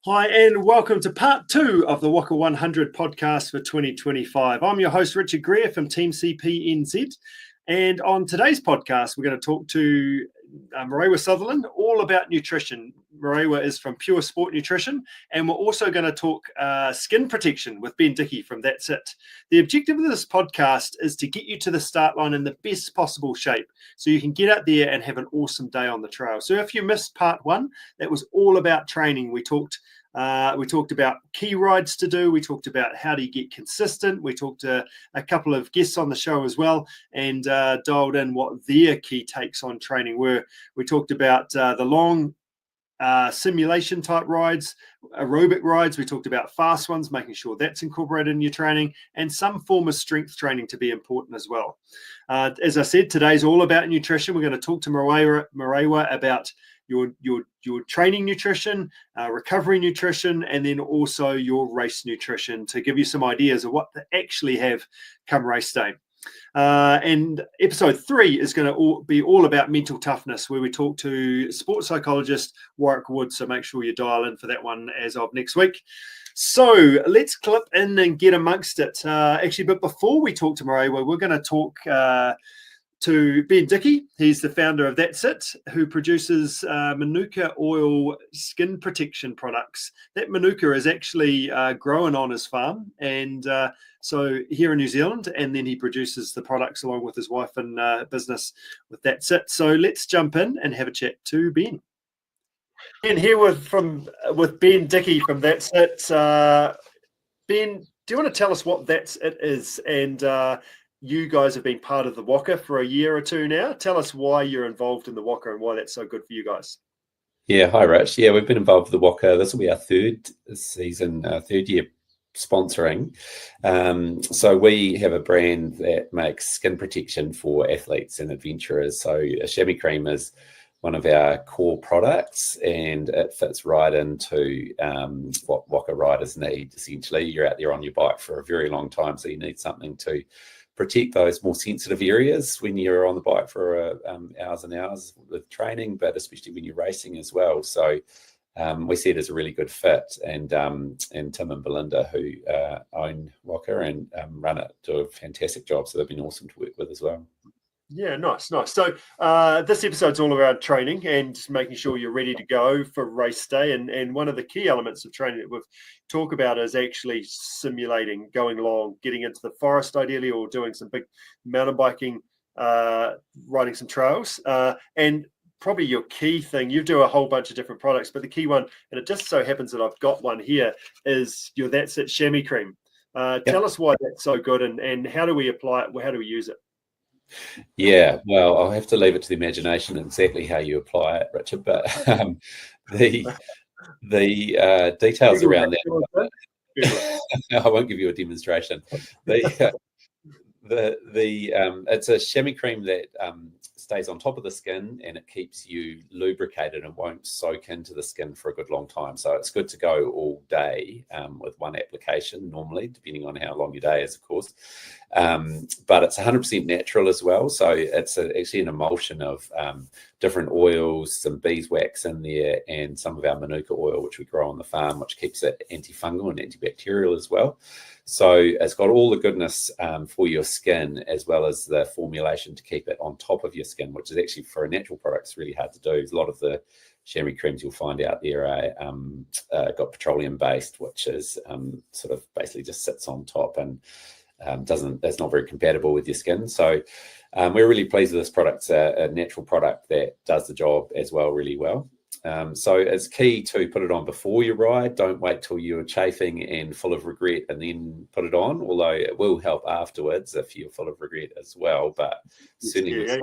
Hi, and welcome to part 2 of the Whaka 100 podcast for 2025. I'm your host, Richard Greer from TeamCPNZ. And on today's podcast, we're going to talk to Marewa Sutherland all about nutrition. Marewa is from Pure Sport Nutrition, and we're also going to talk skin protection with Ben Dickie from That's It. The objective of this podcast is to get you to the start line in the best possible shape so you can get out there and have an awesome day on the trail. So if you missed part 1, that was all about training. We talked about key rides to do. We talked about how do you get consistent. We talked to a couple of guests on the show as well and dialed in what their key takes on training were. We talked about the long simulation type rides, aerobic rides. We talked about fast ones, making sure that's incorporated in your training, and some form of strength training to be important as well. As I said, today's all about nutrition. We're going to talk to Marewa about your training nutrition, recovery nutrition, and then also your race nutrition to give you some ideas of what to actually have come race day. And episode 3 is going to be all about mental toughness, where we talk to sports psychologist Warwick Wood. So make sure you dial in for that one as of next week. So let's clip in and get amongst it. But before we talk to Marewa, we're going to talk to Ben Dickie. He's the founder of That's It, who produces manuka oil skin protection products. That manuka is actually grown on his farm, and so here in New Zealand, and then he produces the products along with his wife and business with That's It. So let's jump in and have a chat to Ben. And here with Ben Dickie from That's It. Ben, do you want to tell us what That's It is? And you guys have been part of the Whaka for a year or two now. Tell us why you're involved in the Whaka and why that's so good for you guys. Yeah, hi, Rich. Yeah, we've been involved with the Whaka. This will be our third season, third year sponsoring. So we have a brand that makes skin protection for athletes and adventurers. So a chamois cream is one of our core products, and it fits right into what Whaka riders need. Essentially, you're out there on your bike for a very long time, so you need something to protect those more sensitive areas when you're on the bike for hours and hours with training, but especially when you're racing as well. So we see it as a really good fit, and Tim and Belinda, who own Whaka and run it, do a fantastic job. So they've been awesome to work with as well. Yeah, nice. So this episode's all around training and making sure you're ready to go for race day. And one of the key elements of training that we've talked about is actually simulating going along, getting into the forest ideally, or doing some big mountain biking, riding some trails. And probably your key thing, you do a whole bunch of different products, but the key one, and it just so happens that I've got one here, is your That's It chamois cream. Tell us why that's so good and how do we apply it? How do we use it? Yeah, well, I'll have to leave it to the imagination exactly how you apply it, Richard. But the details around that, I won't give you a demonstration. It's a chamois cream that stays on top of the skin, and it keeps you lubricated and won't soak into the skin for a good long time. So it's good to go all day with one application normally, depending on how long your day is, of course. But it's 100% natural as well. So it's actually an emulsion of different oils, some beeswax in there, and some of our manuka oil, which we grow on the farm, which keeps it antifungal and antibacterial as well. So it's got all the goodness for your skin, as well as the formulation to keep it on top of your skin, which is actually, for a natural product, it's really hard to do. A lot of the chamois creams you'll find out there are got petroleum based, which is sort of basically just sits on top and that's not very compatible with your skin. So we're really pleased with this product. It's a natural product that does the job as well really well. So it's key to put it on before you ride. Don't wait till you're chafing and full of regret and then put it on, although it will help afterwards if you're full of regret as well. But certainly works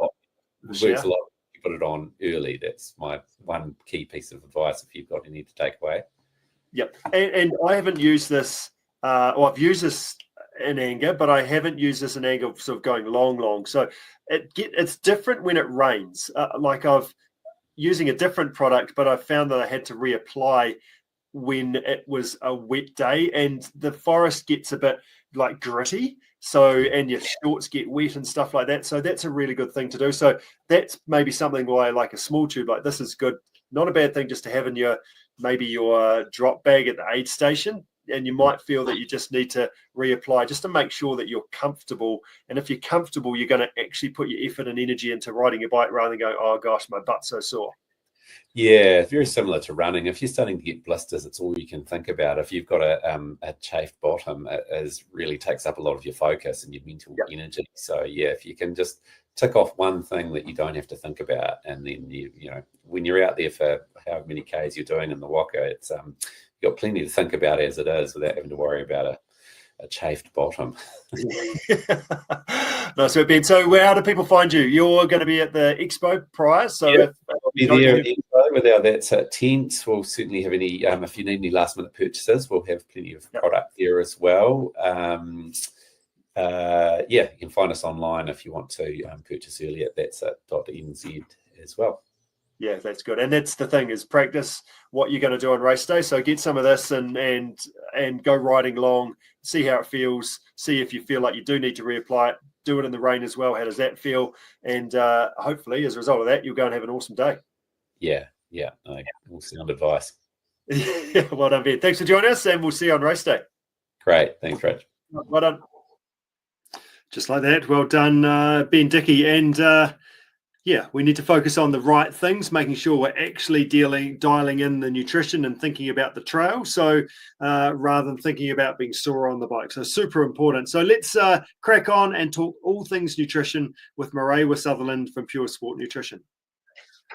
a lot if you put it on early. That's my one key piece of advice if you've got any to take away. Yep. And I haven't used this, or I've used this in anger, but I haven't used this in anger of sort of going long. So it's different when it rains. I've using a different product, but I found that I had to reapply when it was a wet day, and the forest gets a bit like gritty. So, and your shorts get wet and stuff like that. So that's a really good thing to do. So that's maybe something why, like a small tube like this is good. Not a bad thing just to have in your maybe your drop bag at the aid station, and you might feel that you just need to reapply just to make sure that you're comfortable. And if you're comfortable, you're going to actually put your effort and energy into riding your bike rather than going, oh gosh, my butt's so sore. Yeah, very similar to running. If you're starting to get blisters, it's all you can think about. If you've got a chafed bottom, it really takes up a lot of your focus and your mental energy. So yeah, if you can just tick off one thing that you don't have to think about, and then you know when you're out there for however many Ks you're doing in the Whaka, it's you've got plenty to think about as it is without having to worry about a chafed bottom. Nice, Ben. So how do people find you? You're going to be at the expo prior, so yeah, I'll be there at expo with our That's Tent. We'll certainly have any if you need any last minute purchases, we'll have plenty of product there as well. Yeah, you can find us online if you want to purchase early at that's.nz as well. Yeah, that's good. And that's the thing, is practice what you're going to do on race day. So get some of this and go riding long, see how it feels, see if you feel like you do need to reapply it, do it in the rain as well. How does that feel? And hopefully as a result of that, you'll go and have an awesome day. Yeah. All sound advice. Yeah, well done, Ben. Thanks for joining us, and we'll see you on race day. Great. Thanks, Rich. Well done. Just like that. Well done, Ben Dickie. And yeah, we need to focus on the right things, making sure we're actually dialing in the nutrition and thinking about the trail. So rather than thinking about being sore on the bike. So super important. So let's crack on and talk all things nutrition with Marewa Sutherland from Pure Sport Nutrition.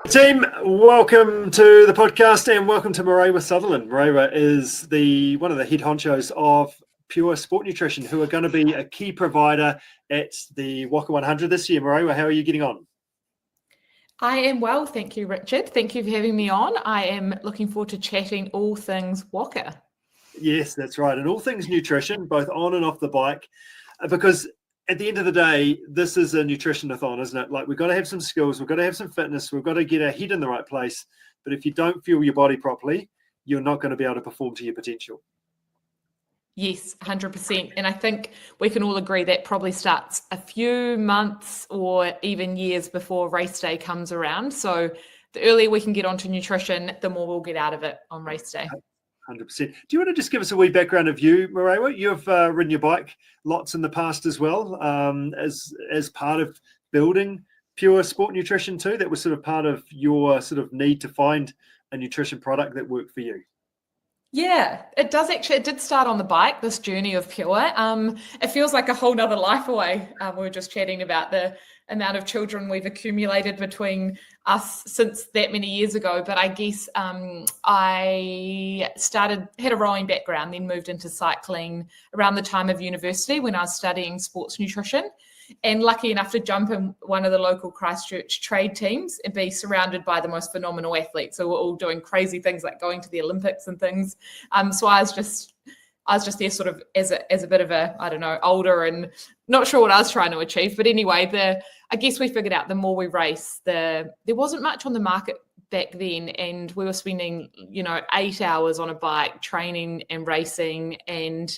Team, welcome to the podcast and welcome to Marewa Sutherland. Marewa is one of the head honchos of Pure Sport Nutrition, who are going to be a key provider at the Whaka 100 this year. Marewa, how are you getting on? I am well, thank you, Richard. Thank you for having me on. I am looking forward to chatting all things Whaka. Yes, that's right. And all things nutrition, both on and off the bike, because at the end of the day, this is a nutrition-a-thon, isn't it? Like, we've got to have some skills, we've got to have some fitness, we've got to get our head in the right place. But if you don't fuel your body properly, you're not going to be able to perform to your potential. Yes, 100%. And I think we can all agree that probably starts a few months or even years before race day comes around. So the earlier we can get onto nutrition, the more we'll get out of it on race day. 100%. Do you want to just give us a wee background of you, Marewa? You've ridden your bike lots in the past as well, as part of building Pure Sport Nutrition too. That was sort of part of your sort of need to find a nutrition product that worked for you. Yeah, it does actually. It did start on the bike, this journey of Pure. It feels like a whole nother life away. We were just chatting about the amount of children we've accumulated between us since that many years ago. But I guess I had a rowing background, then moved into cycling around the time of university when I was studying sports nutrition. And lucky enough to jump in one of the local Christchurch trade teams and be surrounded by the most phenomenal athletes who were all doing crazy things like going to the Olympics and things. So I was just there sort of as a bit of a, I don't know, older and not sure what I was trying to achieve. But anyway, I guess we figured out the more we race, there wasn't much on the market back then, and we were spending 8 hours on a bike training and racing, and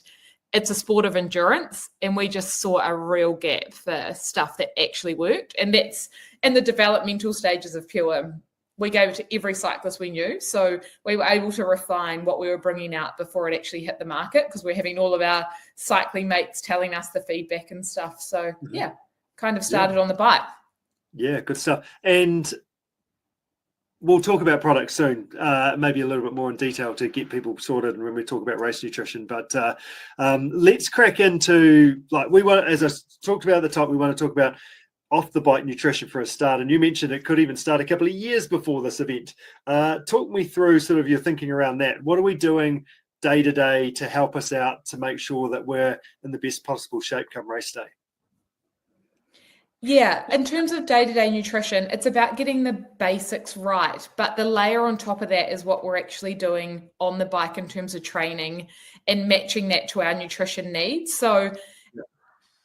it's a sport of endurance, and we just saw a real gap for stuff that actually worked. And that's in the developmental stages of Pure. We gave it to every cyclist we knew. So we were able to refine what we were bringing out before it actually hit the market, because we're having all of our cycling mates telling us the feedback and stuff. So yeah, kind of started on the bike. Yeah, good stuff. And we'll talk about products soon, maybe a little bit more in detail to get people sorted when we talk about race nutrition. But let's crack into, as I talked about at the top, we want to talk about off the bike nutrition for a start. And you mentioned it could even start a couple of years before this event. Talk me through sort of your thinking around that. What are we doing day to day to help us out to make sure that we're in the best possible shape come race day? Yeah, in terms of day-to-day nutrition, it's about getting the basics right. But the layer on top of that is what we're actually doing on the bike in terms of training and matching that to our nutrition needs. So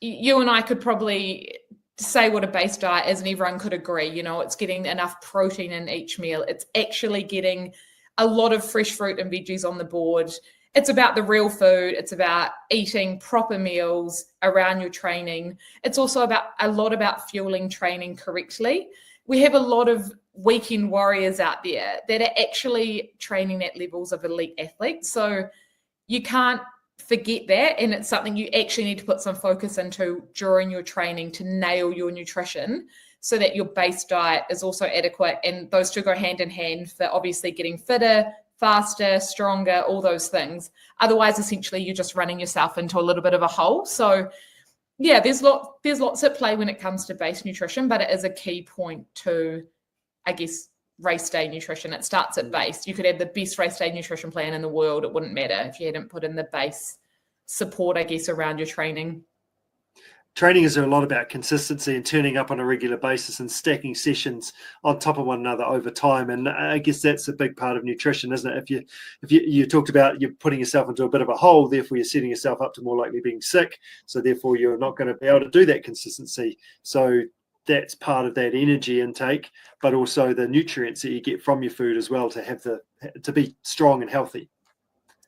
you and I could probably say what a base diet is, and everyone could agree. It's getting enough protein in each meal. It's actually getting a lot of fresh fruit and veggies on the board. It's about the real food. It's about eating proper meals around your training. It's also a lot about fueling training correctly. we have a lot of weekend warriors out there that are actually training at levels of elite athletes. So you can't forget that, and it's something you actually need to put some focus into during your training to nail your nutrition so that your base diet is also adequate, and those two go hand in hand for obviously getting fitter, faster, stronger, all those things. Otherwise, essentially, you're just running yourself into a little bit of a hole. So yeah, there's lots at play when it comes to base nutrition, but it is a key point to, I guess, race day nutrition. It starts at base. You could have the best race day nutrition plan in the world. It wouldn't matter if you hadn't put in the base support, I guess, around your training. Training is a lot about consistency and turning up on a regular basis and stacking sessions on top of one another over time. And I guess that's a big part of nutrition, isn't it? If you talked about you're putting yourself into a bit of a hole, therefore you're setting yourself up to more likely being sick. So therefore you're not going to be able to do that consistency. So that's part of that energy intake, but also the nutrients that you get from your food as well to be strong and healthy.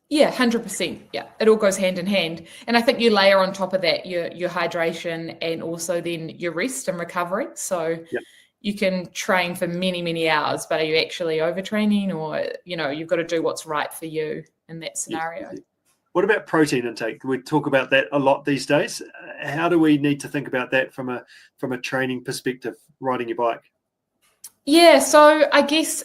Yeah, 100%. Yeah, it all goes hand in hand. And I think you layer on top of that your hydration and also then your rest and recovery. So you can train for many, many hours, but are you actually overtraining, or, you've got to do what's right for you in that scenario. Yes. What about protein intake? We talk about that a lot these days. How do we need to think about that from a training perspective, riding your bike? Yeah, so I guess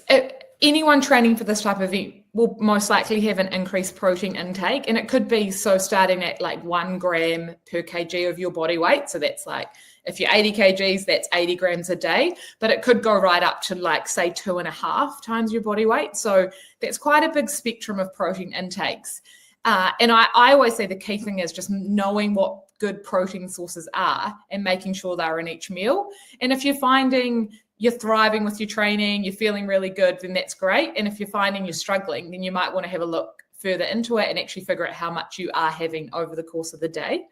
anyone training for this type of event will most likely have an increased protein intake, and it could be starting at like 1 gram per kg of your body weight. So that's like, if you're 80 kgs, that's 80 grams a day, but it could go right up to like, say, 2.5 times your body weight. So that's quite a big spectrum of protein intakes. And I always say the key thing is just knowing what good protein sources are and making sure they're in each meal. And if you're finding you're thriving with your training, you're feeling really good, then that's great. And if you're finding you're struggling, then you might want to have a look further into it and actually figure out how much you are having over the course of the day.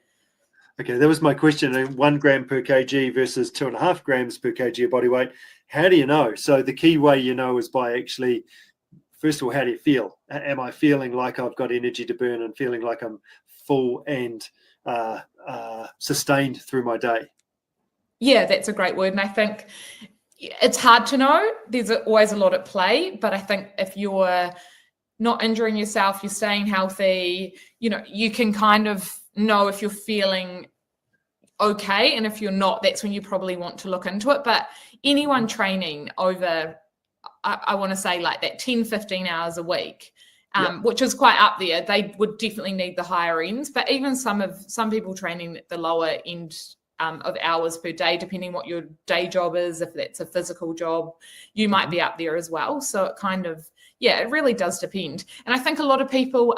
Okay, that was my question. 1 gram per kg versus 2.5 grams per kg of body weight. How do you know? So the key way you know is by actually, first of all, how do you feel? Am I feeling like I've got energy to burn and feeling like I'm full and sustained through my day? Yeah, that's a great word. And I think it's hard to know. There's always a lot at play, but I think if you're not injuring yourself, you're staying healthy, you can kind of know if you're feeling okay. And if you're not, that's when you probably want to look into it. But anyone training over, I want to say like that 10, 15 hours a week, which is quite up there, they would definitely need the higher ends. But even some people training at the lower end of hours per day, depending what your day job is, if that's a physical job, you might be up there as well. So it kind of, it really does depend. And I think a lot of people,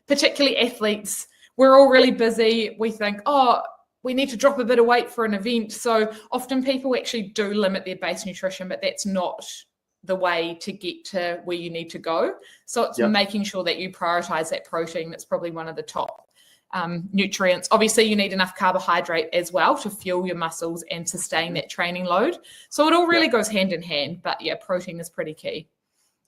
particularly athletes, we're all really busy. We think, we need to drop a bit of weight for an event. So often people actually do limit their base nutrition, but that's not the way to get to where you need to go. So it's making sure that you prioritize that protein. That's probably one of the top nutrients. Obviously, you need enough carbohydrate as well to fuel your muscles and sustain that training load. So it all really goes hand in hand. But protein is pretty key.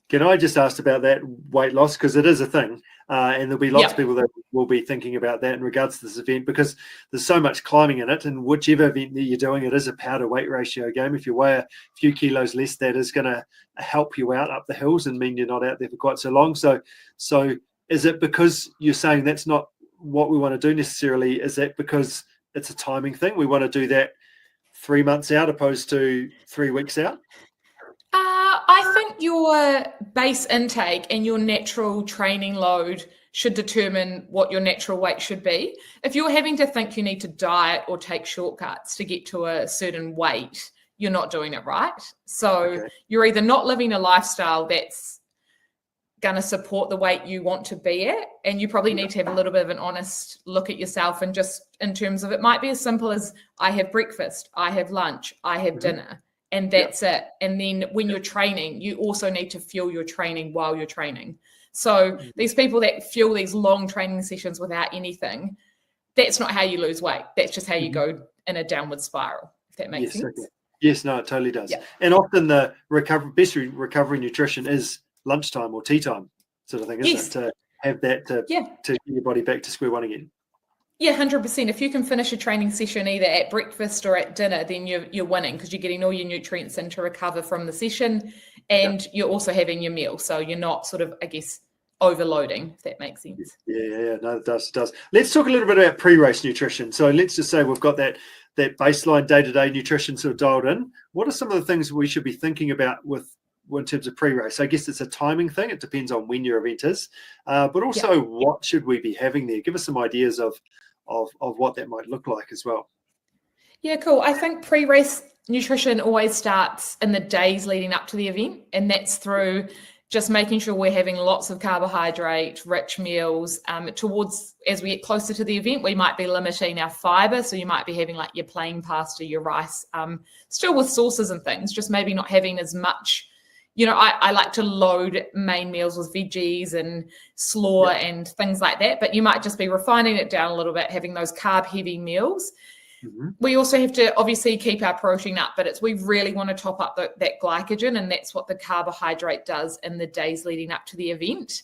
Can I just ask about that weight loss? Because it is a thing. And there'll be lots of people that will be thinking about that in regards to this event, because there's so much climbing in it. And whichever event that you're doing, it is a power weight ratio game. If you weigh a few kilos less, that is going to help you out up the hills and mean you're not out there for quite so long. So is it because you're saying that's not what we want to do necessarily? Is that because it's a timing thing? We want to do that 3 months out opposed to 3 weeks out? I think your base intake and your natural training load should determine what your natural weight should be. If you're having to think you need to diet or take shortcuts to get to a certain weight, you're not doing it right. So you're either not living a lifestyle that's going to support the weight you want to be at, and you probably need to have a little bit of an honest look at yourself, and just in terms of, it might be as simple as I have breakfast, I have lunch, I have dinner. And that's it. And then when you're training, you also need to fuel your training while you're training. So these people that fuel these long training sessions without anything, that's not how you lose weight. That's just how you go in a downward spiral, if that makes sense. Okay. Yes, no, it totally does. And often the best recovery nutrition is lunchtime or tea time sort of thing, isn't it? To have that to get your body back to square one again. Yeah, 100%. If you can finish a training session either at breakfast or at dinner, then you're winning because you're getting all your nutrients in to recover from the session, and you're also having your meal. So you're not sort of, I guess, overloading, if that makes sense. Yeah, no, it does. Let's talk a little bit about pre-race nutrition. So let's just say we've got that baseline day-to-day nutrition sort of dialed in. What are some of the things we should be thinking about in terms of pre-race? I guess it's a timing thing. It depends on when your event is, but also what should we be having there? Give us some ideas of what that might look like as well. Yeah, cool. I think pre-race nutrition always starts in the days leading up to the event, and that's through just making sure we're having lots of carbohydrate rich meals. Towards, as we get closer to the event, we might be limiting our fiber, so you might be having like your plain pasta, your rice, still with sauces and things, just maybe not having as much. I like to load main meals with veggies and slaw and things like that, but you might just be refining it down a little bit, having those carb-heavy meals. Mm-hmm. We also have to obviously keep our protein up, but we really want to top up that glycogen, and that's what the carbohydrate does in the days leading up to the event.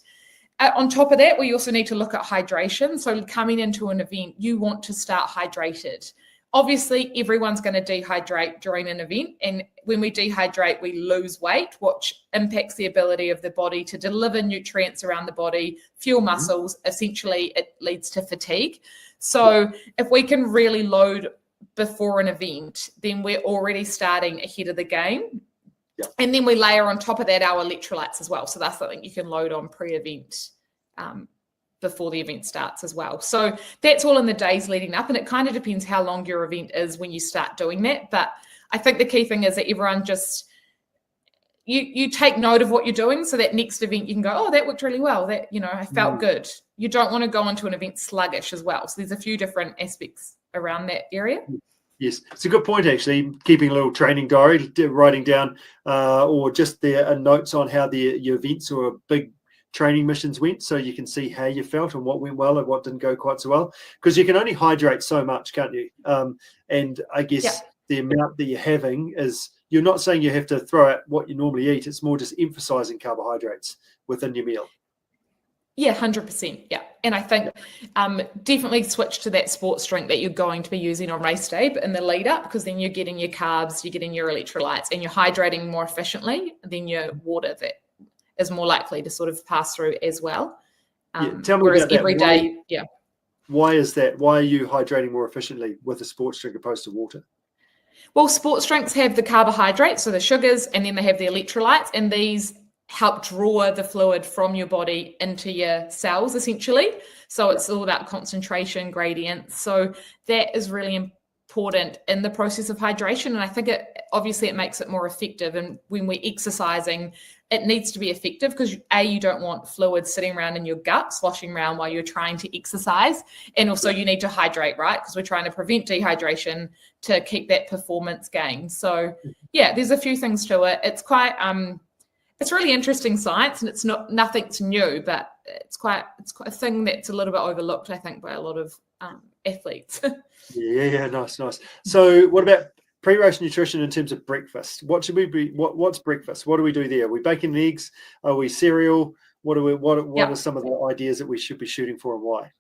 On top of that, we also need to look at hydration. So coming into an event, you want to start hydrated. Obviously, everyone's going to dehydrate during an event, and when we dehydrate, we lose weight, which impacts the ability of the body to deliver nutrients around the body, fuel muscles. Essentially, it leads to fatigue. So if we can really load before an event, then we're already starting ahead of the game. Yeah. And then we layer on top of that our electrolytes as well. So that's something you can load on pre-event before the event starts as well. So that's all in the days leading up, and it kind of depends how long your event is when you start doing that. But I think the key thing is that everyone just, you take note of what you're doing, so that next event you can go, oh, that worked really well. That, I felt good. You don't want to go into an event sluggish as well. So there's a few different aspects around that area. Yes, it's a good point, actually, keeping a little training diary, writing down or just notes on how your events or big training missions went, so you can see how you felt and what went well and what didn't go quite so well, because you can only hydrate so much, can't you? And I guess the amount that you're having is, you're not saying you have to throw out what you normally eat, it's more just emphasizing carbohydrates within your meal. Yeah, 100%. Yeah. And I think definitely switch to that sports drink that you're going to be using on race day, but in the lead up, because then you're getting your carbs, you're getting your electrolytes, and you're hydrating more efficiently than your water that is more likely to sort of pass through as well. Tell me whereas about that. Every day, Why is that? Why are you hydrating more efficiently with a sports drink opposed to water? Well, sports drinks have the carbohydrates, so the sugars, and then they have the electrolytes, and these help draw the fluid from your body into your cells, essentially. So it's all about concentration gradients. So that is really important in the process of hydration. And I think it makes it more effective. And when we're exercising, it needs to be effective because you don't want fluid sitting around in your gut, sloshing around while you're trying to exercise. And also you need to hydrate, right? Because we're trying to prevent dehydration to keep that performance gain. So yeah, there's a few things to it. It's quite, it's really interesting science, and it's nothing's new, but it's quite a thing that's a little bit overlooked, I think, by a lot of athletes. Yeah, nice. So what about pre-race nutrition in terms of breakfast? What should we be? What's breakfast? What do we do there? Are we baking eggs? Are we cereal? What are some of the ideas that we should be shooting for, and why?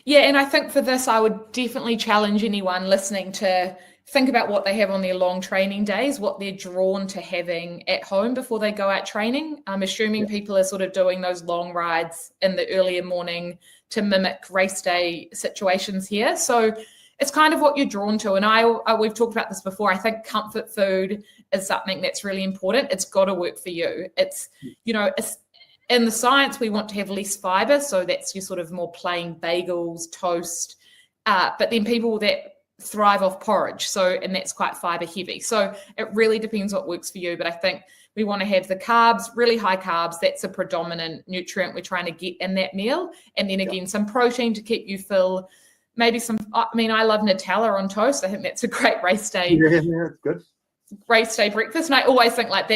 Yeah, and I think for this, I would definitely challenge anyone listening to think about what they have on their long training days, what they're drawn to having at home before they go out training. I'm assuming people are sort of doing those long rides in the earlier morning to mimic race day situations here. So it's kind of what you're drawn to. And we've talked about this before. I think comfort food is something that's really important. It's got to work for you. It's, it's, in the science, we want to have less fiber. So that's your sort of more plain bagels, toast. But then people that thrive off porridge. And that's quite fiber heavy. So it really depends what works for you. But I think we want to have the carbs, really high carbs. That's a predominant nutrient we're trying to get in that meal. And then again, some protein to keep you full. Maybe I love Nutella on toast. I think that's a great race day. Yeah, good. Race day breakfast. And I always think like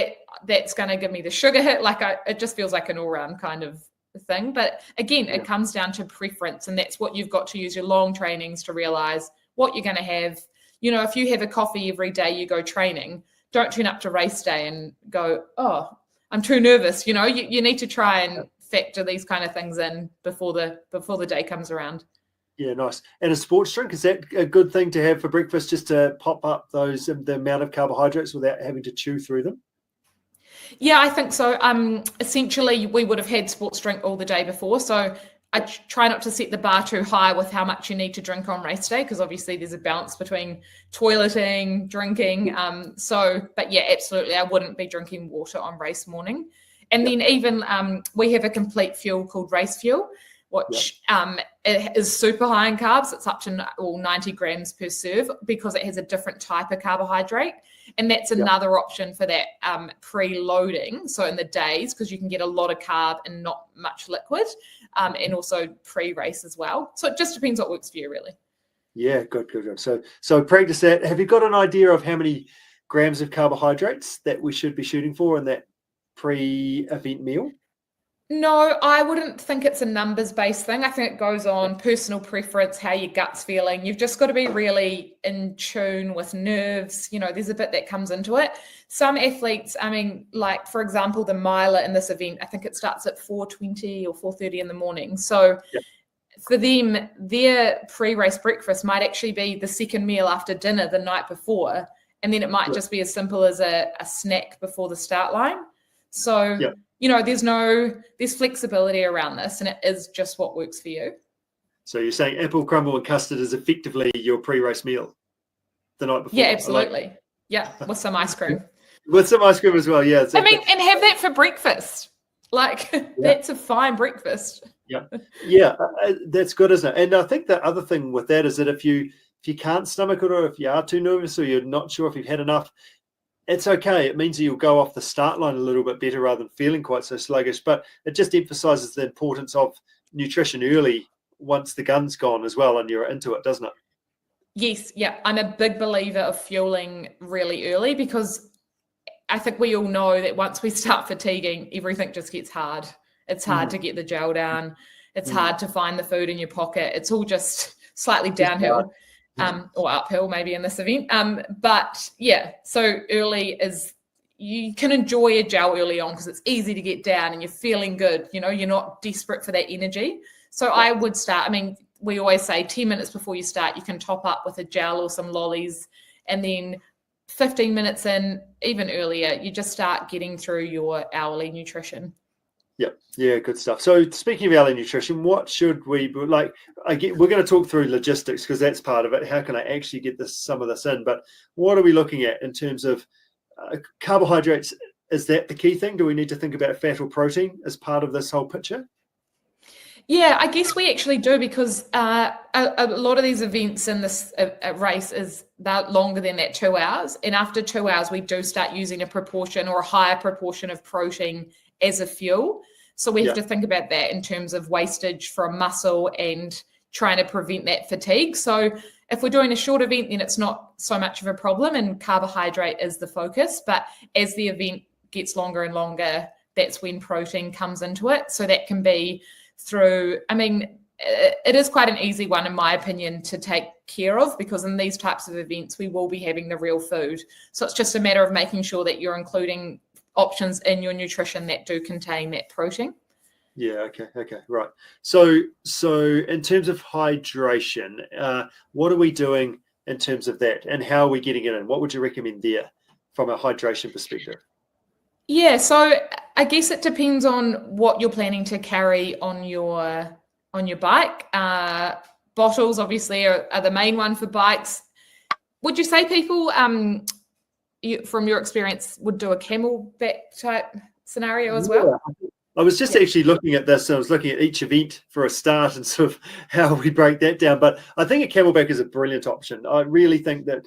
that's going to give me the sugar hit. It just feels like an all-round kind of thing. But again, it comes down to preference. And that's what you've got to use your long trainings to realize what you're going to have. If you have a coffee every day you go training, don't turn up to race day and go, oh, I'm too nervous. You need to try and factor these kind of things in before the day comes around. Yeah, nice. And a sports drink, is that a good thing to have for breakfast, just to pop up the amount of carbohydrates without having to chew through them? Yeah, I think so. Essentially, we would have had sports drink all the day before, so I try not to set the bar too high with how much you need to drink on race day, because obviously there's a balance between toileting, drinking. But yeah, absolutely, I wouldn't be drinking water on race morning. And then even we have a complete fuel called race fuel, which it is super high in carbs. It's up to 90 grams per serve, because it has a different type of carbohydrate. And that's another option for that pre-loading. So in the days, because you can get a lot of carb and not much liquid, and also pre-race as well. So it just depends what works for you, really. Yeah, good. So practice that. Have you got an idea of how many grams of carbohydrates that we should be shooting for in that pre-event meal? No, I wouldn't think it's a numbers-based thing. I think it goes on personal preference, how your gut's feeling. You've just got to be really in tune with nerves. There's a bit that comes into it. Some athletes, like, for example, the miler in this event, I think it starts at 4:20 or 4:30 in the morning. So for them, their pre-race breakfast might actually be the second meal after dinner the night before. And then it might just be as simple as a snack before the start line. So... there's flexibility around this, and it is just what works for you. So you're saying apple crumble and custard is effectively your pre-race meal the night before? Yeah, absolutely. With some ice cream. With some ice cream as well, yeah. And have that for breakfast. That's a fine breakfast. Yeah, that's good, isn't it? And I think the other thing with that is that if you can't stomach it, or if you are too nervous, or you're not sure if you've had enough, it's okay. It means that you'll go off the start line a little bit better rather than feeling quite so sluggish. But it just emphasizes the importance of nutrition early once the gun's gone as well and you're into it, doesn't it? Yes, yeah. I'm a big believer of fueling really early, because I think we all know that once we start fatiguing, everything just gets hard. It's hard to get the gel down. It's hard to find the food in your pocket. It's all just slightly downhill. Or uphill maybe in this event. But yeah, so early is, you can enjoy a gel early on because it's easy to get down and you're feeling good. You're not desperate for that energy. So I would start, we always say 10 minutes before you start, you can top up with a gel or some lollies. And then 15 minutes in, even earlier, you just start getting through your hourly nutrition. Yeah, good stuff. So speaking of hourly nutrition, what should we like? We're going to talk through logistics because that's part of it. How can I actually get some of this in? But what are we looking at in terms of carbohydrates? Is that the key thing? Do we need to think about fat or protein as part of this whole picture? Yeah, I guess we actually do, because a lot of these events in this race is that longer than that 2 hours. And after 2 hours, we do start using a proportion or a higher proportion of protein as a fuel. So we have to think about that in terms of wastage from muscle and trying to prevent that fatigue. So if we're doing a short event, then it's not so much of a problem and carbohydrate is the focus. But as the event gets longer and longer, that's when protein comes into it. So that can be through, it is quite an easy one, in my opinion, to take care of, because in these types of events, we will be having the real food. So it's just a matter of making sure that you're including options in your nutrition that do contain that protein. Yeah, okay, right. So in terms of hydration, what are we doing in terms of that, and how are we getting it in? What would you recommend there from a hydration perspective? Yeah, so I guess it depends on what you're planning to carry on your bike. Bottles obviously are the main one for bikes. Would you say people from your experience would do a camelback type scenario as well? I was just actually looking at this. I was looking at each event for a start and sort of how we break that down. But I think a camelback is a brilliant option. I really think that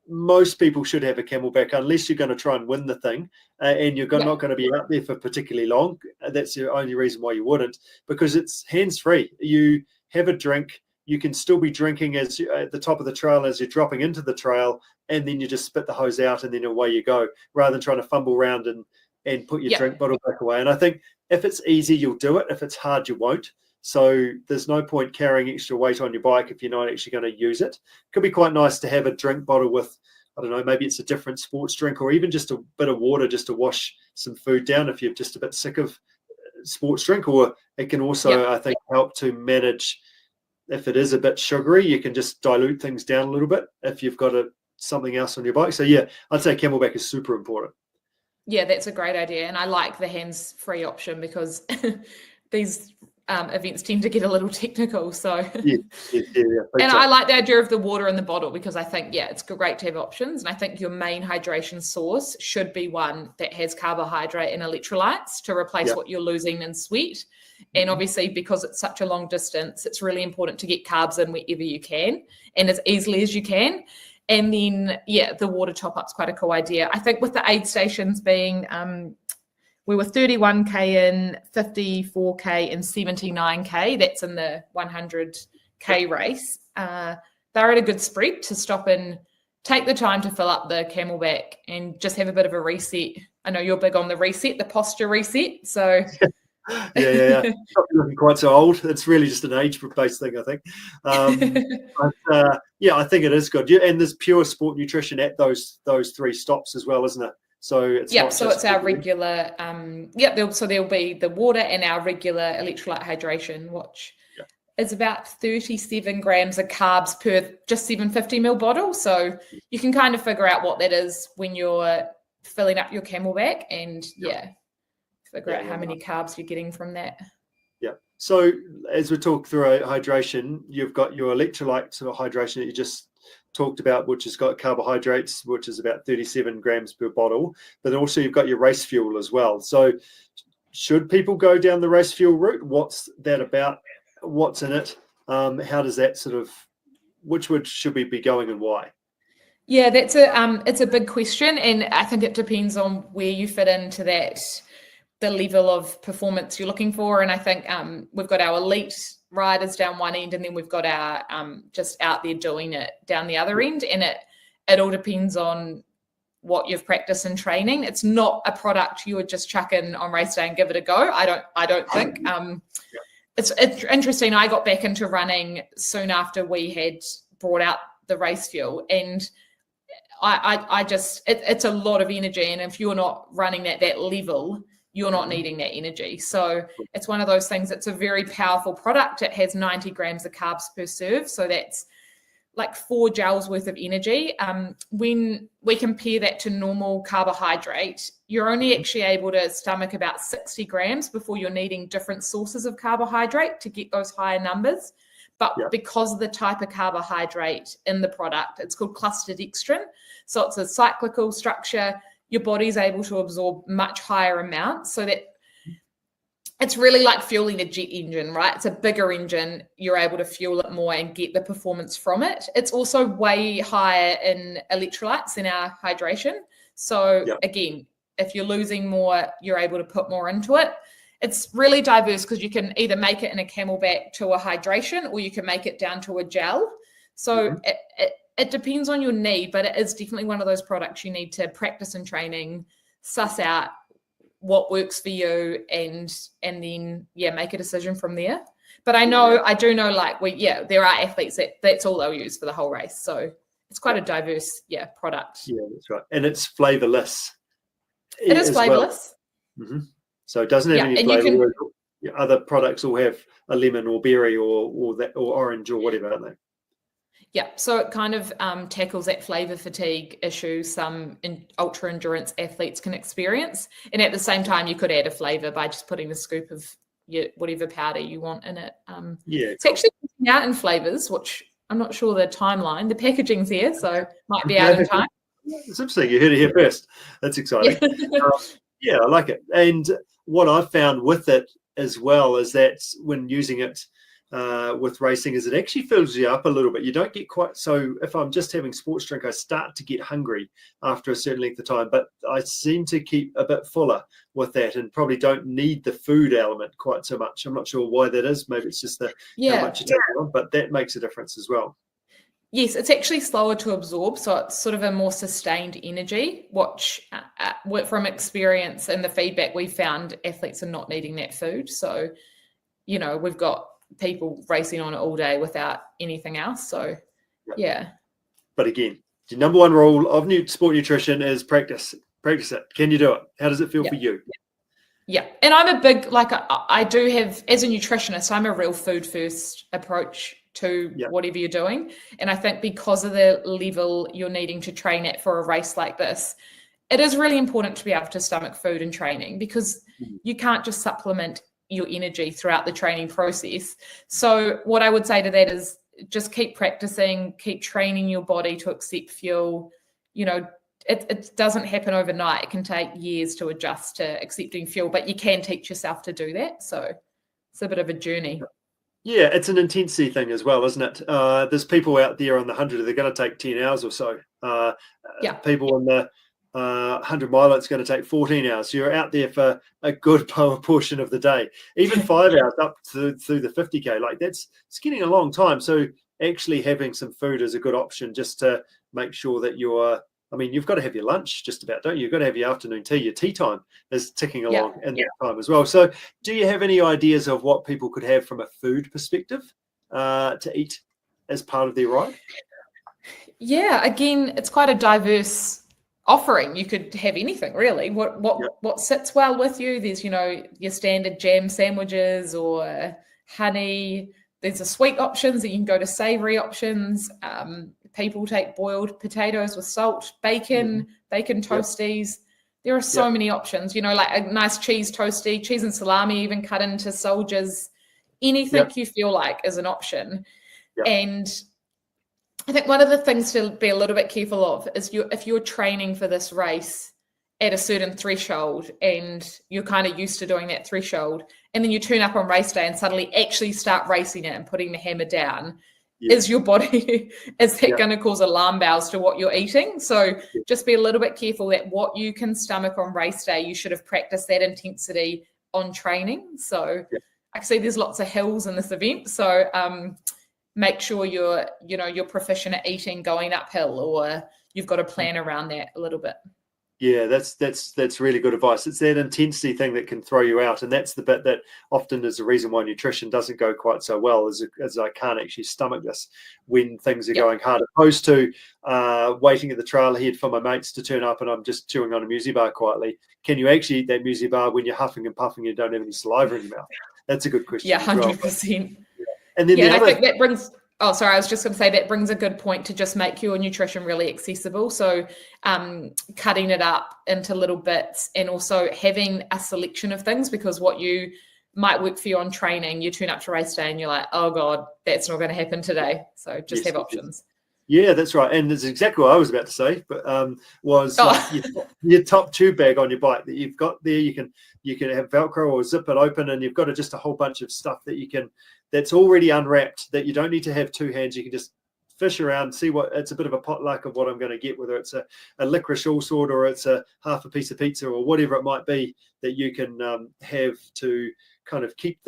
most people should have a camelback, unless you're going to try and win the thing and you're not going to be out there for particularly long. That's the only reason why you wouldn't, because it's hands-free. You have a drink. You can still be drinking as at the top of the trail as you're dropping into the trail, and then you just spit the hose out and then away you go, rather than trying to fumble around and put your drink bottle back away. And I think if it's easy, you'll do it. If it's hard, you won't. So there's no point carrying extra weight on your bike if you're not actually going to use it. Could be quite nice to have a drink bottle with, I don't know, maybe it's a different sports drink, or even just a bit of water just to wash some food down if you're just a bit sick of sports drink. Or it can also, I think, help to manage if it is a bit sugary, you can just dilute things down a little bit if you've got something else on your bike. So yeah, I'd say Camelback is super important. Yeah, that's a great idea. And I like the hands-free option because these events tend to get a little technical. So yeah. And I like the idea of the water in the bottle because I think, yeah, it's great to have options. And I think your main hydration source should be one that has carbohydrate and electrolytes to replace what you're losing in sweat. And obviously, because it's such a long distance, it's really important to get carbs in wherever you can and as easily as you can. And then, yeah, the water top-up's quite a cool idea. I think with the aid stations being, we were 31K in, 54K and 79K. That's in the 100K race. They're at a good spread to stop and take the time to fill up the Camelback and just have a bit of a reset. I know you're big on the reset, the posture reset. So... yeah. Not looking quite so old. It's really just an age-based thing, I think. But I think it is good. And there's pure sport nutrition at those 3 stops as well, isn't it? So it's it's our regular. So there'll be the water and our regular electrolyte hydration, which is about 37 grams of carbs per just 750 ml bottle. So you can kind of figure out what that is when you're filling up your Camelback, and figure out how many carbs you're getting from that. Yeah. So as we talk through hydration, you've got your electrolyte sort of hydration that you just talked about, which has got carbohydrates, which is about 37 grams per bottle. But also you've got your race fuel as well. So should people go down the race fuel route? What's that about? What's in it? How does that sort of, which would should we be going and why? Yeah, that's it's a big question. And I think it depends on where you fit into that, the level of performance you're looking for. And I think we've got our elite riders down one end, and then we've got our just out there doing it down the other end. And it all depends on what you've practiced in training. It's not a product you would just chuck in on race day and give it a go. I don't think. It's interesting. I got back into running soon after we had brought out the race fuel, and I just it's a lot of energy. And if you're not running at that level, you're not needing that energy. So it's one of those things. It's a very powerful product. It has 90 grams of carbs per serve. So that's like 4 joules worth of energy. When we compare that to normal carbohydrate, you're only actually able to stomach about 60 grams before you're needing different sources of carbohydrate to get those higher numbers. But because of the type of carbohydrate in the product, it's called clustered dextrin. So it's a cyclical structure. Your body's able to absorb much higher amounts, so that it's really like fueling a jet engine, right? It's a bigger engine. You're able to fuel it more and get the performance from it. It's also way higher in electrolytes in our hydration. So again, if you're losing more, you're able to put more into it. It's really diverse because you can either make it in a Camelback to a hydration, or you can make it down to a gel. So it depends on your need, but it is definitely one of those products you need to practice in training, suss out what works for you, and then make a decision from there. But I do know like there are athletes that's all they'll use for the whole race. So it's quite a diverse product. Yeah, that's right. And it's flavorless. It is flavorless. Well. Mm-hmm. So it doesn't have any flavor. Other products will have a lemon or berry or that or orange or whatever, aren't they? Yeah, so it kind of tackles that flavour fatigue issue some ultra endurance athletes can experience. And at the same time, you could add a flavour by just putting a scoop of whatever powder you want in it. It's actually out in flavours, which I'm not sure the timeline. The packaging's here, so might be out in time. It's interesting. You heard it here first. That's exciting. I like it. And what I've found with it as well is that when using it with racing, is it actually fills you up a little bit. You don't get quite so. If I'm just having sports drink, I start to get hungry after a certain length of time, but I seem to keep a bit fuller with that, and probably don't need the food element quite so much. I'm not sure why that is. Maybe it's just how much you take on, but that makes a difference as well. Yes, it's actually slower to absorb, so it's sort of a more sustained energy, which from experience and the feedback we found, athletes are not needing that food. So, we've got people racing on it all day without anything else. So, But again, the number one rule of sport nutrition is practice. Practice it. Can you do it? How does it feel for you? Yeah. And I'm a big, I do have, as a nutritionist, I'm a real food first approach to whatever you're doing. And I think because of the level you're needing to train at for a race like this, it is really important to be able to stomach food and training, because you can't just supplement your energy throughout the training process. So what I would say to that is just keep practicing, keep training your body to accept fuel. You know, it doesn't happen overnight. It can take years to adjust to accepting fuel, but you can teach yourself to do that. So it's a bit of a journey. Yeah, it's an intensity thing as well, isn't it? There's people out there on the 100, they're going to take 10 hours or so. People on the 100 mile, it's going to take 14 hours. So you're out there for a good portion of the day, even 5 hours up through the 50K. Like it's getting a long time. So actually having some food is a good option, just to make sure that you've got to have your lunch just about, don't you? You've got to have your afternoon tea. Your tea time is ticking along in that time as well. So do you have any ideas of what people could have from a food perspective to eat as part of their ride? Yeah, again, it's quite a diverse offering. You could have anything really. What sits well with you? There's, your standard jam sandwiches or honey. There's the sweet options that you can go to savory options. People take boiled potatoes with salt, bacon toasties. There are so many options, like a nice cheese toasty, cheese and salami, even cut into soldiers. Anything you feel like is an option. And I think one of the things to be a little bit careful of is if you're training for this race at a certain threshold and you're kind of used to doing that threshold, and then you turn up on race day and suddenly actually start racing it and putting the hammer down, is your body, is that going to cause alarm bells to what you're eating? So just be a little bit careful that what you can stomach on race day, you should have practiced that intensity on training. So I can see there's lots of hills in this event. So make sure you're proficient at eating going uphill, or you've got a plan around that a little bit. Yeah, that's really good advice. It's that intensity thing that can throw you out, and that's the bit that often is the reason why nutrition doesn't go quite so well, as I can't actually stomach this when things are going hard, opposed to waiting at the trailhead for my mates to turn up and I'm just chewing on a muesli bar quietly. Can you actually eat that muesli bar when you're huffing and puffing and don't have any saliva in your mouth? That's a good question. Yeah, 100%. And then I think that brings... Oh, sorry, I was just going to say that brings a good point to just make your nutrition really accessible. So cutting it up into little bits, and also having a selection of things, because what you might work for you on training, you turn up to race day and you're like, oh God, that's not going to happen today. So just have options. Yeah, that's right. And that's exactly what I was about to say, but your top tube bag on your bike that you've got there, you can have Velcro or zip it open, and you've got just a whole bunch of stuff that that's already unwrapped, that you don't need to have two hands. You can just fish around, see it's a bit of a potluck of what I'm going to get, whether it's a licorice all sort or it's a half a piece of pizza or whatever it might be, that you can have to kind of keep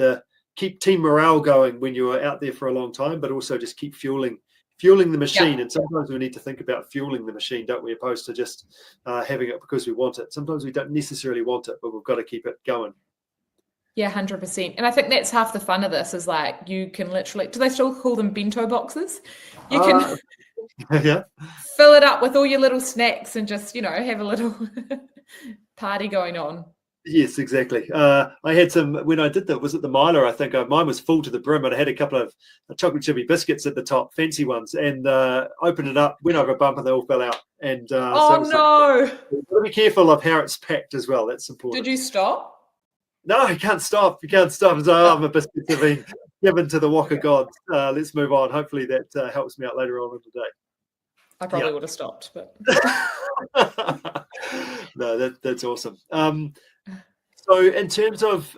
team morale going when you're out there for a long time, but also just keep fueling the machine. And sometimes we need to think about fueling the machine, don't we, opposed to just having it because we want it. Sometimes we don't necessarily want it, but we've got to keep it going. Yeah, 100%. And I think that's half the fun of this, is like you can literally, do they still call them bento boxes? You can fill it up with all your little snacks and just, have a little party going on. Yes, exactly. I had some, when I did that, was it the miler? I think mine was full to the brim, and I had a couple of chocolate chibby biscuits at the top, fancy ones, and opened it up, went over a bump, and they all fell out. And be careful of how it's packed as well. That's important. Did you stop? No, you can't stop. So my biscuits have been given to the Whaka gods. Let's move on. Hopefully that helps me out later on in the day. I probably would have stopped, but no, that's awesome. So in terms of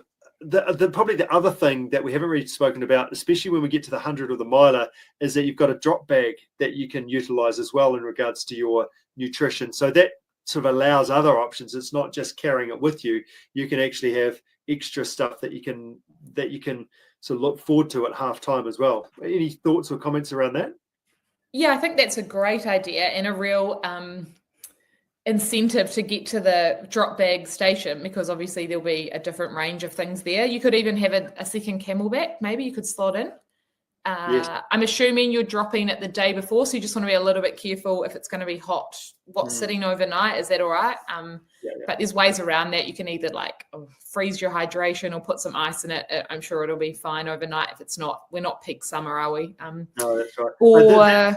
probably the other thing that we haven't really spoken about, especially when we get to the 100 or the miler, is that you've got a drop bag that you can utilize as well in regards to your nutrition. So that sort of allows other options. It's not just carrying it with you. You can actually have extra stuff that you can sort of look forward to at halftime as well. Any thoughts or comments around that? Yeah, I think that's a great idea and a real incentive to get to the drop bag station, because obviously there'll be a different range of things there. You could even have a second camelback. Maybe you could slot in. Yes. I'm assuming you're dropping it the day before, so you just want to be a little bit careful if it's going to be hot. What's sitting overnight, is that all right? But there's ways around that. You can either freeze your hydration or put some ice in it. I'm sure it'll be fine overnight. If it's not, we're not peak summer, are we? No, that's right. Or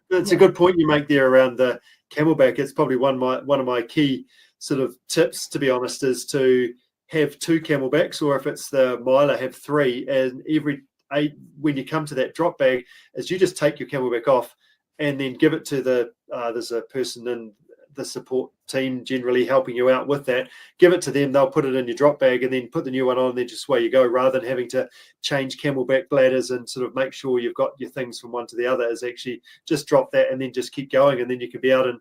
that's a good point you make there around the Camelback. It's probably one of my key sort of tips, to be honest, is to have 2 Camelbacks, or if it's the miler, have 3. And every 8, when you come to that drop bag, is you just take your Camelback off and then give it to there's a person in the support team generally helping you out with that. Give it to them, they'll put it in your drop bag and then put the new one on, and then just away you go, rather than having to change Camelback bladders and sort of make sure you've got your things from one to the other. Is actually just drop that and then just keep going, and then you can be out in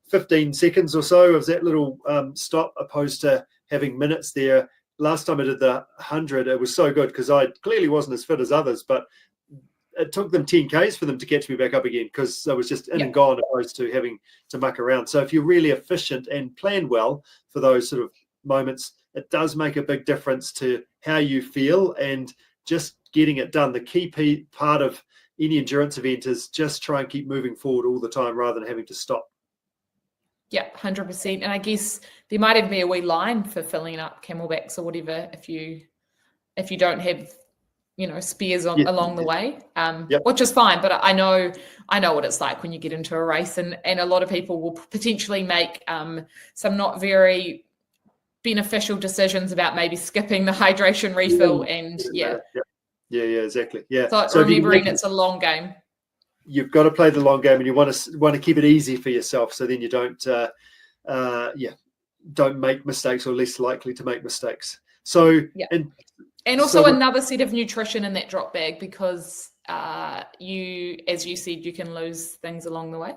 15 seconds or so of that little stop, opposed to having minutes there. Last time I did the 100, it was so good because I clearly wasn't as fit as others, but it took them 10 Ks for them to catch me back up again, because I was just in and gone, opposed to having to muck around. So if you're really efficient and plan well for those sort of moments, it does make a big difference to how you feel and just getting it done. The key part of any endurance event is just try and keep moving forward all the time rather than having to stop. Yeah, 100%. And I guess there might even be a wee line for filling up Camelbacks or whatever if you don't have spares along the way, which is fine. But I know what it's like when you get into a race, and a lot of people will potentially make some not very beneficial decisions about maybe skipping the hydration refill. Exactly. So remembering it's a long game. You've got to play the long game, and you want to keep it easy for yourself, so then you don't make mistakes, or least likely to make mistakes. So and also another set of nutrition in that drop bag, because as you said, you can lose things along the way.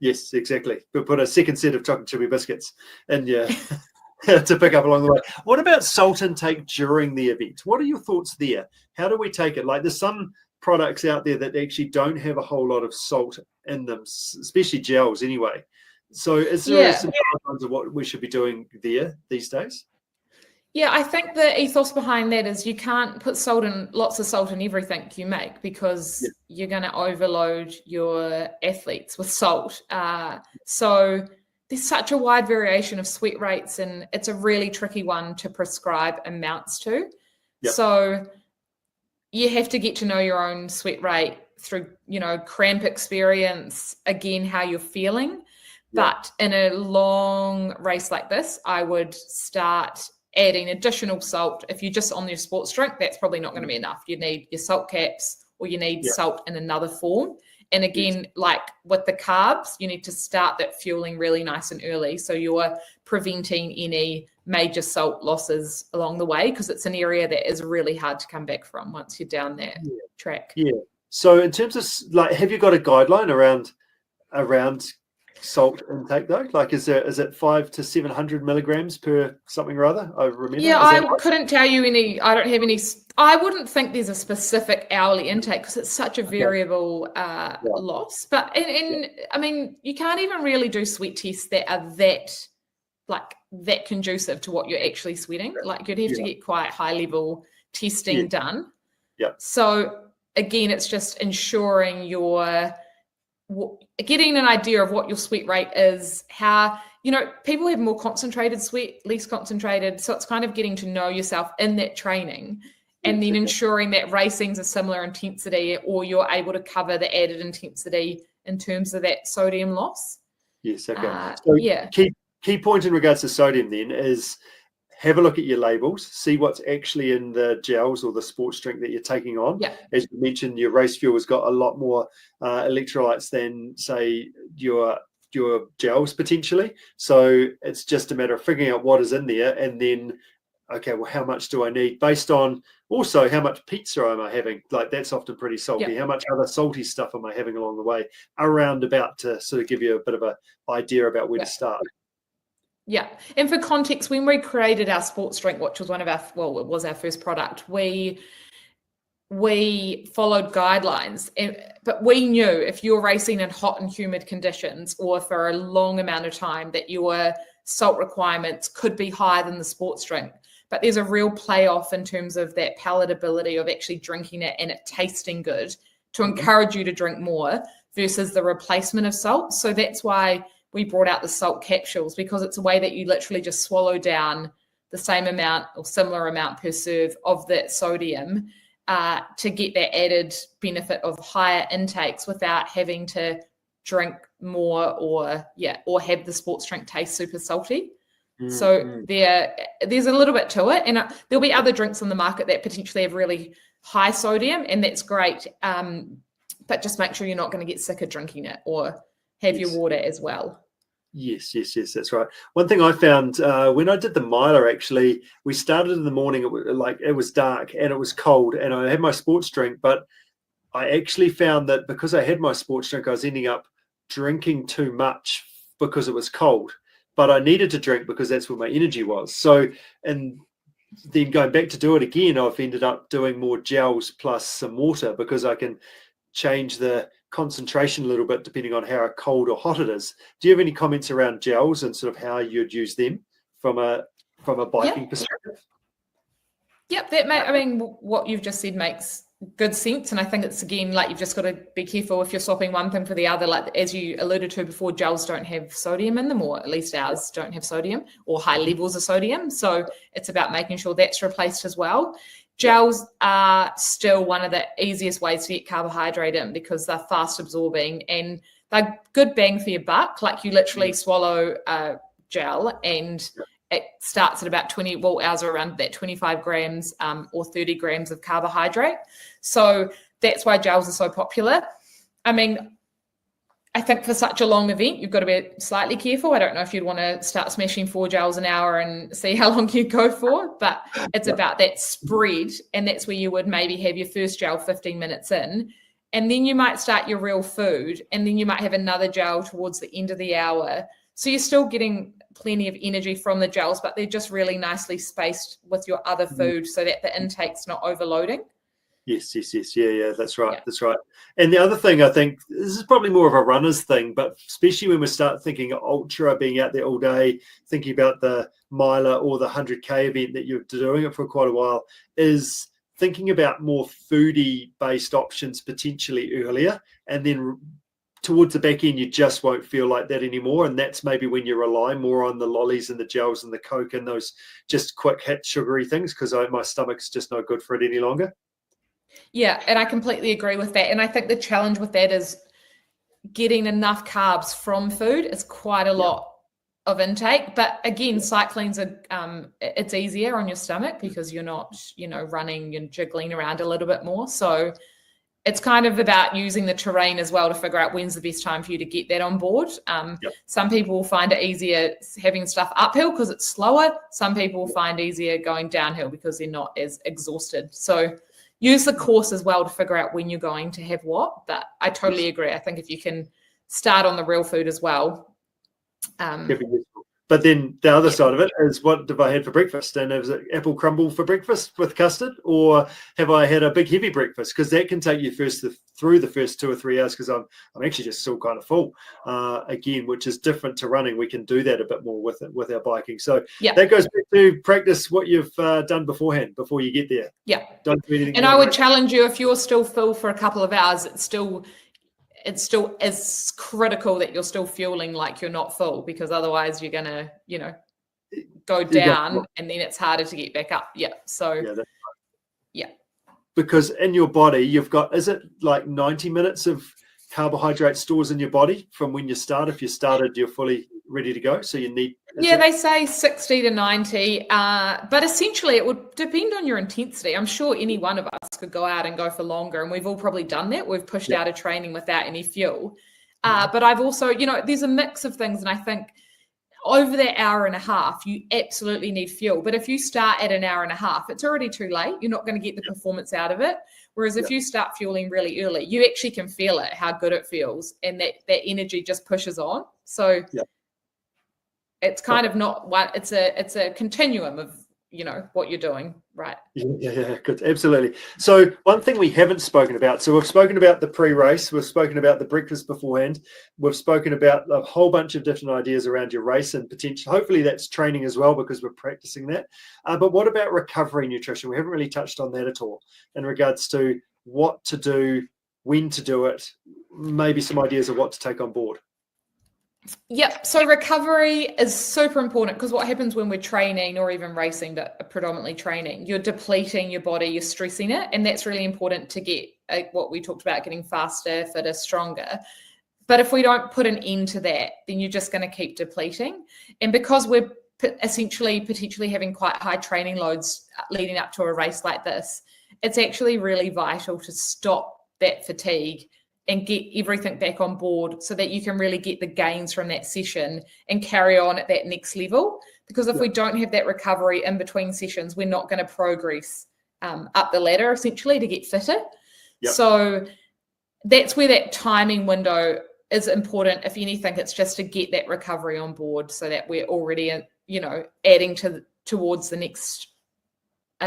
Yes, exactly. But put a second set of chocolate chip biscuits in to pick up along the way. What about salt intake during the event? What are your thoughts there? How do we take it? Like, there's some products out there that actually don't have a whole lot of salt in them, especially gels anyway. So is there some guidelines of what we should be doing there these days? Yeah, I think the ethos behind that is you can't put lots of salt in everything you make, because you're going to overload your athletes with salt. So there's such a wide variation of sweat rates, and it's a really tricky one to prescribe amounts to. Yep. So you have to get to know your own sweat rate through, cramp experience, again, how you're feeling. Yep. But in a long race like this, I would start adding additional salt. If you're just on your sports drink, that's probably not going to be enough. You need your salt caps, or you need salt in another form. And again, like with the carbs, you need to start that fueling really nice and early, so you're preventing any major salt losses along the way, because it's an area that is really hard to come back from once you're down that track. Yeah. So in terms of have you got a guideline around salt intake though? Like, is it 500 to 700 milligrams per something or other? I remember. Yeah, I couldn't tell you any. I don't have any. I wouldn't think there's a specific hourly intake, because it's such a variable loss. But I mean, you can't even really do sweat tests that are that conducive to what you're actually sweating. Like, you'd have to get quite high level testing done. Yeah. So again, it's just ensuring you're getting an idea of what your sweat rate is, how, people have more concentrated sweat, less concentrated. So it's kind of getting to know yourself in that training, and then ensuring that racing's a similar intensity, or you're able to cover the added intensity in terms of that sodium loss. Yes. Okay. Key point in regards to sodium then is have a look at your labels, see what's actually in the gels or the sports drink that you're taking on. Yeah. As you mentioned, your race fuel has got a lot more electrolytes than, say, your gels potentially. So it's just a matter of figuring out what is in there, and then, okay, well, how much do I need based on also how much pizza am I having? Like, that's often pretty salty. Yeah. How much other salty stuff am I having along the way? Around about to sort of give you a bit of an idea about where to start. Yeah. And for context, when we created our sports drink, which was it was our first product, we followed guidelines, but we knew if you're racing in hot and humid conditions, or for a long amount of time, that your salt requirements could be higher than the sports drink. But there's a real playoff in terms of that palatability of actually drinking it and it tasting good to encourage you to drink more versus the replacement of salt. So that's why we brought out the salt capsules, because it's a way that you literally just swallow down the same amount or similar amount per serve of that sodium to get that added benefit of higher intakes without having to drink more or have the sports drink taste super salty. So there's a little bit to it, and there'll be other drinks on the market that potentially have really high sodium, and that's great. But just make sure you're not going to get sick of drinking it, or have your water as well. Yes, that's right. One thing I found when I did the miler, actually, we started in the morning. It was dark and it was cold, and I had my sports drink. But I actually found that because I had my sports drink, I was ending up drinking too much because it was cold. But I needed to drink because that's where my energy was. So, and then going back to do it again, I've ended up doing more gels plus some water, because I can change the concentration a little bit depending on how cold or hot it is. Do you have any comments around gels and sort of how you'd use them from a biking perspective? Yep, what you've just said makes good sense, and I think it's, again, like, you've just got to be careful if you're swapping one thing for the other. Like, as you alluded to before, gels don't have sodium in them, or at least ours don't have sodium or high levels of sodium, so it's about making sure that's replaced as well. Gels are still one of the easiest ways to get carbohydrate in, because they're fast absorbing and they're good bang for your buck. Like, you literally swallow a gel and it starts at about ours are around that 25 grams or 30 grams of carbohydrate. So that's why gels are so popular. I mean, I think for such a long event, you've got to be slightly careful. I don't know if you'd want to start smashing 4 gels an hour and see how long you go for, but it's about that spread. And that's where you would maybe have your first gel 15 minutes in, and then you might start your real food, and then you might have another gel towards the end of the hour. So you're still getting plenty of energy from the gels, but they're just really nicely spaced with your other food so that the intake's not overloading. Yes. Yeah, that's right. That's right. And the other thing, I think, this is probably more of a runner's thing, but especially when we start thinking ultra, being out there all day, thinking about the miler or the 100K event that you're doing it for quite a while, is thinking about more foodie-based options potentially earlier, and then towards the back end, you just won't feel like that anymore. And that's maybe when you rely more on the lollies and the gels and the Coke and those just quick hit sugary things, because my stomach's just no good for it any longer. Yeah, and I completely agree with that. And I think the challenge with that is getting enough carbs from food is quite a lot of intake. But again, cycling's it's easier on your stomach because you're not, running and jiggling around a little bit more. So it's kind of about using the terrain as well to figure out when's the best time for you to get that on board. Some people will find it easier having stuff uphill because it's slower. Some people will find easier going downhill because they're not as exhausted. So use the course as well to figure out when you're going to have what. But I totally agree. I think if you can start on the real food as well. But then the other side of it is, what have I had for breakfast? And is it apple crumble for breakfast with custard, or have I had a big heavy breakfast? Because that can take you through the first 2 or 3 hours, because I'm actually just still kind of full again, which is different to running. We can do that a bit more with our biking. So that goes back to practice what you've done beforehand before you get there. Don't do anything. And I would challenge you, if you're still full for a couple of hours, it's still as critical that you're still fueling like you're not full, because otherwise you're gonna, go down and then it's harder to get back up. Because in your body you've got, is it like 90 minutes of carbohydrate stores in your body from when you start? If you started, you're fully ready to go, so you need they say 60 to 90, but essentially it would depend on your intensity. I'm sure any one of us could go out and go for longer, and we've all probably done that. We've pushed out of training without any fuel, but I've also, there's a mix of things, and I think over that hour and a half you absolutely need fuel. But if you start at an hour and a half, it's already too late. You're not going to get the performance out of it. Whereas if you start fueling really early, you actually can feel it, how good it feels, and that energy just pushes on. So it's kind of not one, it's a continuum of, what you're doing, right? Yeah, good. Absolutely. So one thing we haven't spoken about, so we've spoken about the pre-race, we've spoken about the breakfast beforehand, we've spoken about a whole bunch of different ideas around your race and potential. Hopefully that's training as well, because we're practicing that. But what about recovery nutrition? We haven't really touched on that at all in regards to what to do, when to do it, maybe some ideas of what to take on board. Yep. So recovery is super important because what happens when we're training or even racing, but predominantly training, you're depleting your body, you're stressing it. And that's really important to get what we talked about, getting faster, fitter, stronger. But if we don't put an end to that, then you're just going to keep depleting. And because we're essentially potentially having quite high training loads leading up to a race like this, it's actually really vital to stop that fatigue and get everything back on board so that you can really get the gains from that session and carry on at that next level. Because if we don't have that recovery in between sessions, we're not going to progress up the ladder essentially to get fitter. Yep. So that's where that timing window is important. If anything, it's just to get that recovery on board so that we're already, adding towards the next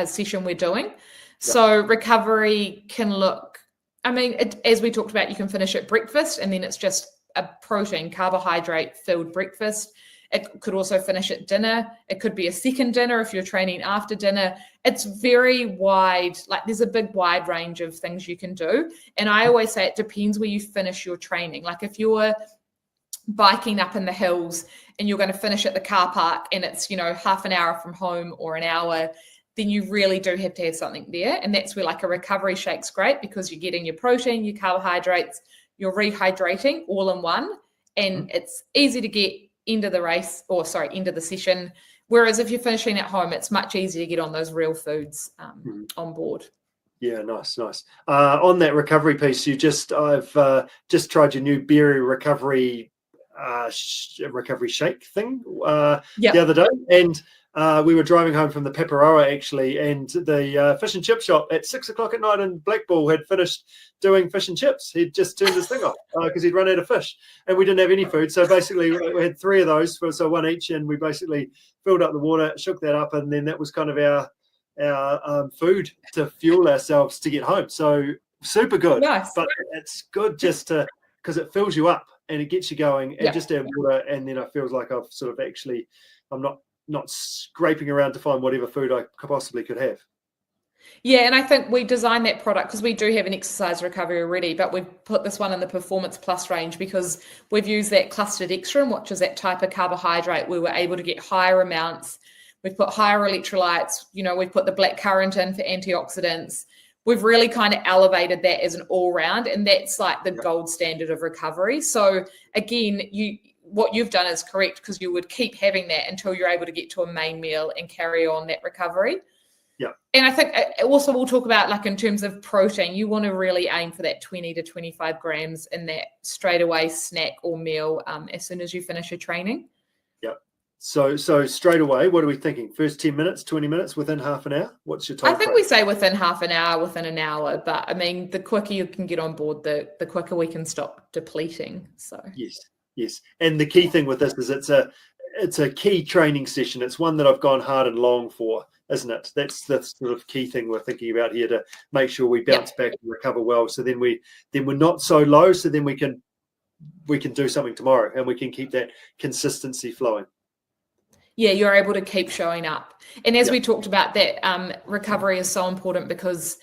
session we're doing. Yep. So recovery can look, as we talked about, you can finish at breakfast and then it's just a protein, carbohydrate-filled breakfast. It could also finish at dinner. It could be a second dinner if you're training after dinner. It's very wide, there's a big wide range of things you can do. And I always say it depends where you finish your training. Like if you're biking up in the hills and you're going to finish at the car park and it's, half an hour from home or an hour, then you really do have to have something there. And that's where a recovery shake's great because you're getting your protein, your carbohydrates, you're rehydrating all in one. And it's easy to get into the race into the session. Whereas if you're finishing at home, it's much easier to get on those real foods on board. Yeah, nice. On that recovery piece, I've just tried your new berry recovery shake thing the other day, and we were driving home from the Paparoa actually, and the fish and chip shop at 6 o'clock at night in Blackpool had finished doing fish and chips. He'd just turned his thing off because he'd run out of fish, and we didn't have any food. So basically, we had 3 of those, so one each, and we basically filled up the water, shook that up, and then that was kind of our food to fuel ourselves to get home. So super good. Nice. But it's good just because it fills you up and it gets you going, and just have water, and then it feels like I've sort of actually, I'm not scraping around to find whatever food I possibly could have. Yeah, and I think we designed that product because we do have an exercise recovery already, but we've put this one in the Performance Plus range because we've used that clustered dextrin, which is that type of carbohydrate where we're able to get higher amounts. We've put higher electrolytes, we've put the black currant in for antioxidants. We've really kind of elevated that as an all-round, and that's the gold standard of recovery. So again, what you've done is correct because you would keep having that until you're able to get to a main meal and carry on that recovery. Yeah. And I think also we'll talk about in terms of protein, you want to really aim for that 20 to 25 grams in that straight away snack or meal as soon as you finish your training. Yeah. So straight away, what are we thinking? First 10 minutes, 20 minutes, within half an hour? What's your time? I think we say within half an hour, within an hour, but the quicker you can get on board, the quicker we can stop depleting. So Yes. And the key thing with this is it's a key training session. It's one that I've gone hard and long for, isn't it? That's the sort of key thing we're thinking about here, to make sure we bounce back and recover well. So then we're not so low. So then we can do something tomorrow and we can keep that consistency flowing. Yeah, you're able to keep showing up. And as we talked about, that recovery is so important because,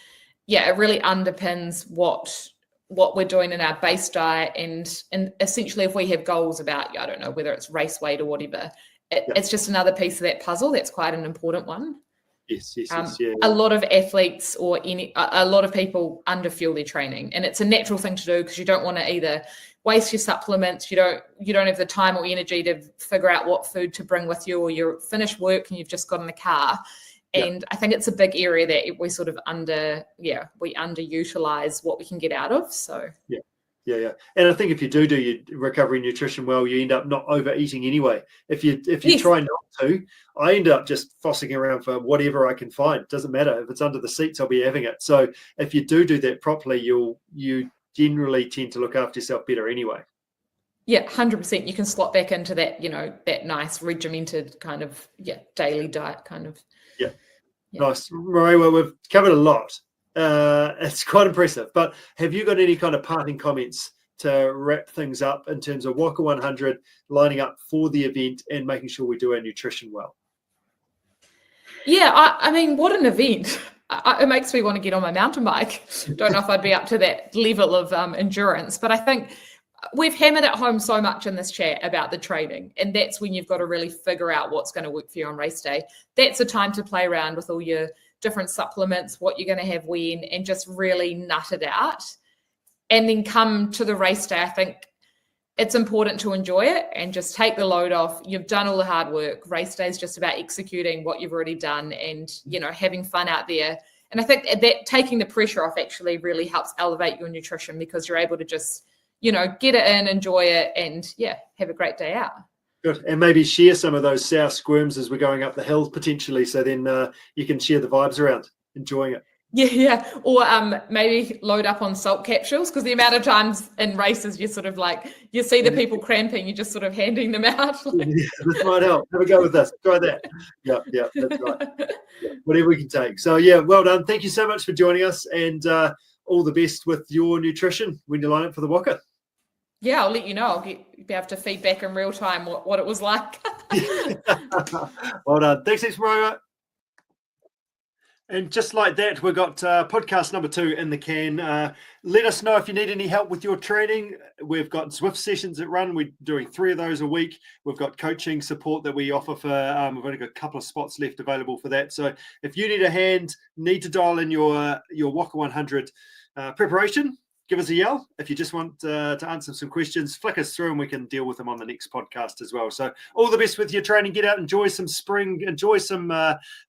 it really underpins what we're doing in our base diet. And essentially, if we have goals about, I don't know, whether it's race weight or whatever, it's just another piece of that puzzle. That's quite an important one. Yes. A lot of athletes or a lot of people underfuel their training, and it's a natural thing to do because you don't want to either waste your supplements. You don't have the time or energy to figure out what food to bring with you, or you're finished work and you've just got in the car. And I think it's a big area that we sort of underutilize what we can get out of. So yeah. And I think if you do your recovery nutrition well, you end up not overeating anyway. If you try not to, I end up just fossing around for whatever I can find. It doesn't matter if it's under the seats, I'll be having it. So if you do that properly, you generally tend to look after yourself better anyway. Yeah, 100%. You can slot back into that, that nice regimented kind of daily diet kind of. Yeah. Nice. Marewa, we've covered a lot. It's quite impressive. But have you got any kind of parting comments to wrap things up in terms of Whaka 100 lining up for the event and making sure we do our nutrition well? Yeah, I mean, what an event. It makes me want to get on my mountain bike. Don't know if I'd be up to that level of endurance, but I think we've hammered at home so much in this chat about the training, and that's when you've got to really figure out what's going to work for you on race day. That's a time to play around with all your different supplements, what you're going to have when, and just really nut it out. And then come to the race day, I think it's important to enjoy it and just take the load off. You've done all the hard work. Race day is just about executing what you've already done and, having fun out there. And I think that taking the pressure off actually really helps elevate your nutrition, because you're able to just, get it in, enjoy it, and have a great day out. Good. And maybe share some of those sour squirms as we're going up the hill potentially. So then you can share the vibes around enjoying it. Yeah. Or maybe load up on salt capsules, because the amount of times in races you sort of you see the people cramping, you're just sort of handing them out. Yeah, this might help. Have a go with this. Try that. Yeah, that's right. Yeah, whatever we can take. So well done. Thank you so much for joining us, and all the best with your nutrition when you line up for the Whaka. Yeah, I'll let you know. I'll be able to feedback in real time what it was like. Well done. Thanks, Marewa. And just like that, we've got podcast number 2 in the can. Let us know if you need any help with your training. We've got Zwift sessions that run. We're doing 3 of those a week. We've got coaching support that we offer for, we've only got a couple of spots left available for that. So if you need a hand, need to dial in your Whaka 100 preparation, give us a yell. If you just want to answer some questions, flick us through and we can deal with them on the next podcast as well. So all the best with your training. Get out, enjoy some spring, enjoy some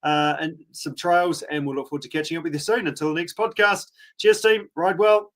and some trails, and we'll look forward to catching up with you soon. Until the next podcast. Cheers, team. Ride well.